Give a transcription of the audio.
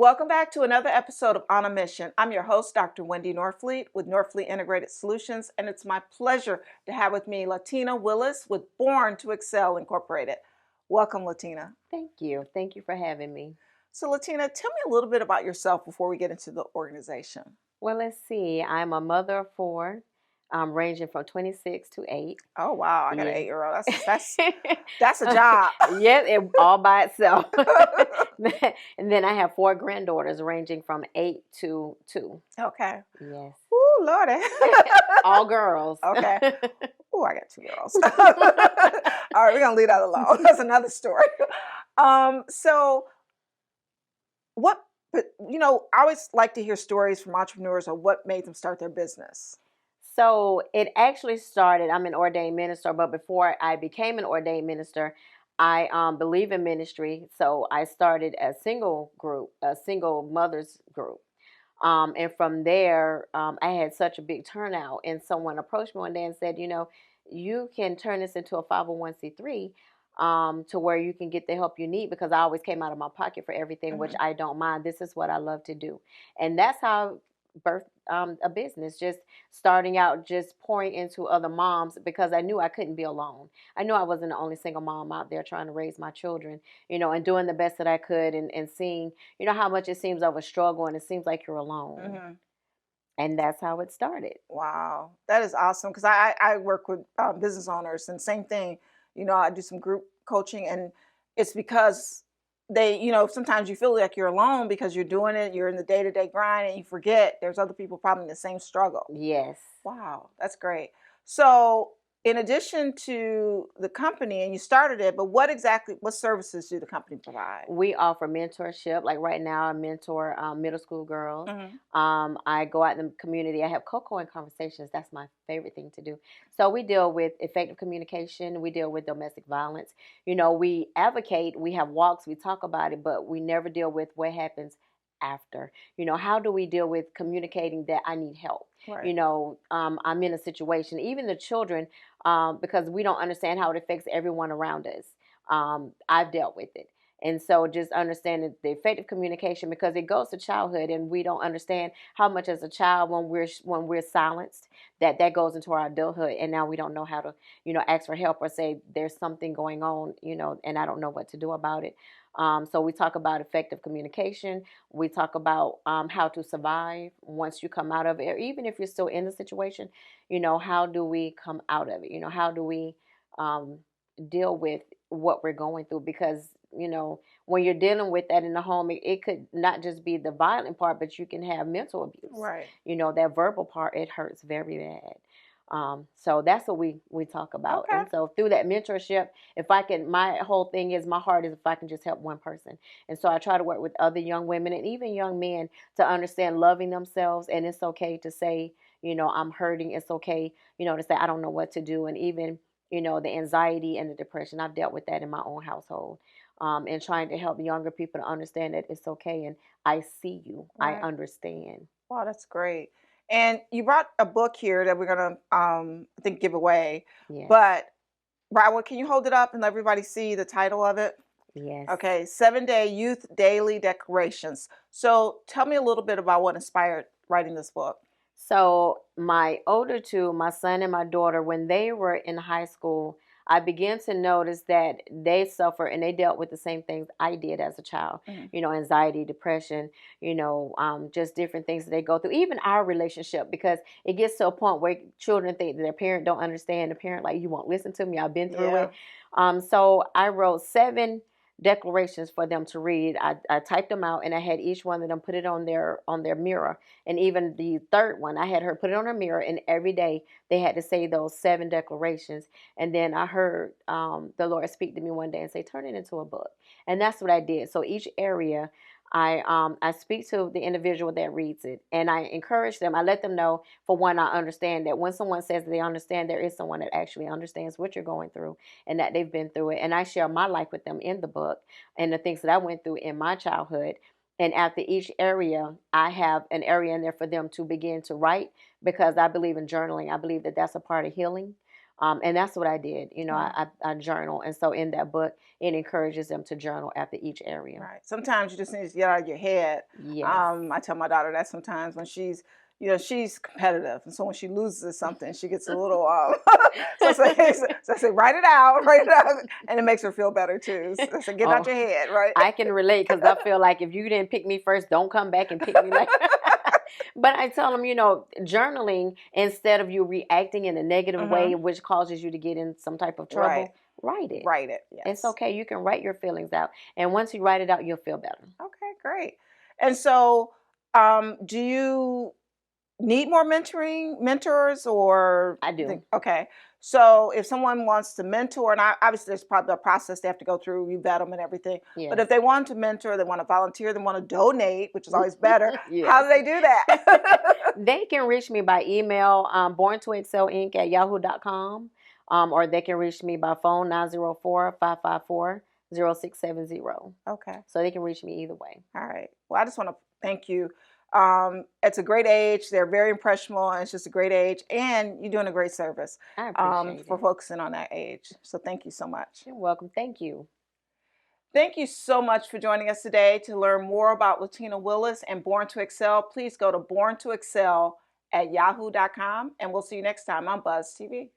Welcome back to another episode of On a Mission. I'm your host, Dr. Wendy Norfleet with Norfleet Integrated Solutions, and it's my pleasure to have with me La'Tina Willis with Born to Excel Incorporated. Welcome, La'Tina. Thank you. Thank you for having me. So, La'Tina, tell me a little bit about yourself before we get into the organization. Well, let's see. I'm a mother of four, ranging from 26 to 8. Oh, wow, I got an Yeah. 8-year-old. That's a job. Yes, all by itself. And then I have 4 granddaughters ranging from 8 to 2. Okay. Yes. Ooh, Lordy. All girls. Okay. Ooh, I got 2 girls. All right, we're going to leave that alone. That's another story. So what, I always like to hear stories from entrepreneurs of what made them start their business. So it actually started, I'm an ordained minister, but before I became an ordained minister, I believe in ministry. So I started a single mothers group. And from there, I had such a big turnout. And someone approached me one day and said, you can turn this into a 501c3 to where you can get the help you need, because I always came out of my pocket for everything, which I don't mind. This is what I love to do. And that's how I birthed a business, just starting out, just pouring into other moms, because I knew I couldn't be alone. I knew I wasn't the only single mom out there trying to raise my children, and doing the best that I could, and seeing, how much it seems of a struggle and it seems like you're alone. Mm-hmm. And that's how it started. Wow, that is awesome, because I work with business owners, and same thing. I do some group coaching, and it's because they, sometimes you feel like you're alone because you're doing it, you're in the day-to-day grind, and you forget there's other people probably in the same struggle. Yes. Wow, that's great. So in addition to the company, and you started it, but what services do the company provide? We offer mentorship. Like right now, I mentor middle school girls. Mm-hmm. I go out in the community. I have cocoa and conversations. That's my favorite thing to do. So we deal with effective communication. We deal with domestic violence. We advocate. We have walks. We talk about it, but we never deal with what happens after. How do we deal with communicating that I need help? Right. I'm in a situation, even the children, because we don't understand how it affects everyone around us. I've dealt with it. And so just understanding the effective communication, because it goes to childhood, and we don't understand how much as a child, when we're silenced, that goes into our adulthood, and now we don't know how to, ask for help or say there's something going on, and I don't know what to do about it. So we talk about effective communication. We talk about how to survive once you come out of it, or even if you're still in the situation, how do we come out of it? How do we deal with what we're going through? Because, when you're dealing with that in the home, it could not just be the violent part, but you can have mental abuse. Right. That verbal part, it hurts very bad. So that's what we talk about. Okay. And so through that mentorship, my whole thing is, my heart is if I can just help one person. And so I try to work with other young women and even young men to understand loving themselves. And it's okay to say, I'm hurting. It's okay, to say, I don't know what to do. And even, the anxiety and the depression, I've dealt with that in my own household. And trying to help younger people to understand that it's okay. And I see you. Right. I understand. Wow, that's great. And you brought a book here that we're going to, I think, give away. Yes. But, Broward, can you hold it up and let everybody see the title of it? Yes. Okay, 7-Day Youth Daily Declarations. So tell me a little bit about what inspired writing this book. So my older two, my son and my daughter, when they were in high school, I began to notice that they suffer and they dealt with the same things I did as a child. Mm-hmm. Anxiety, depression, just different things that they go through. Even our relationship, because it gets to a point where children think that their parent don't understand. The parent, like, you won't listen to me. I've been through it. So I wrote 7 declarations for them to read. I typed them out, and I had each one of them put it on their mirror. And even the third one, I had her put it on her mirror, and every day they had to say those 7 declarations. And then I heard the Lord speak to me one day and say, turn it into a book. And that's what I did. So each area, I speak to the individual that reads it, and I encourage them. I let them know, for one, I understand that when someone says that they understand, there is someone that actually understands what you're going through and that they've been through it. And I share my life with them in the book and the things that I went through in my childhood. And after each area, I have an area in there for them to begin to write, because I believe in journaling. I believe that that's a part of healing. And that's what I did. You know, Mhm. I journal. And so in that book, it encourages them to journal after each area. Right. Sometimes you just need to get out of your head. Yes. I tell my daughter that sometimes when she's, you know, she's competitive, and so when she loses something, she gets a little. So, I say, write it out, write it out, and it makes her feel better too. So I said, get it out Oh, your head, right? I can relate because I feel like if you didn't pick me first, don't come back and pick me later. But I tell them, you know, journaling, instead of you reacting in a negative way, Hmm. which causes you to get in some type of Right. trouble, write it. Write it. It's Yes. okay. You can write your feelings out. And once you write it out, you'll feel better. Okay. Great. And so, do you need more mentors, or I you think, do. okay, so if someone wants to mentor, and obviously there's probably a process they have to go through, you vet them and everything, but Yes. if they want to mentor, they want to volunteer, they want to donate, which is always better, how Yes. do they do that? They can reach me by email, born to excel inc at yahoo.com, or they can reach me by phone, 904-554-0670. Okay. So they can reach me either way. All right. Well, I just want to thank you. It's a great age. They're very impressionable, and it's just a great age. And you're doing a great service I appreciate for it. focusing on that age. So thank you so much. You're welcome. Thank you. Thank you so much for joining us today. To learn more about La'Tina Willis and Born to Excel, please go to born to excel at yahoo.com. And we'll see you next time on Buzz TV.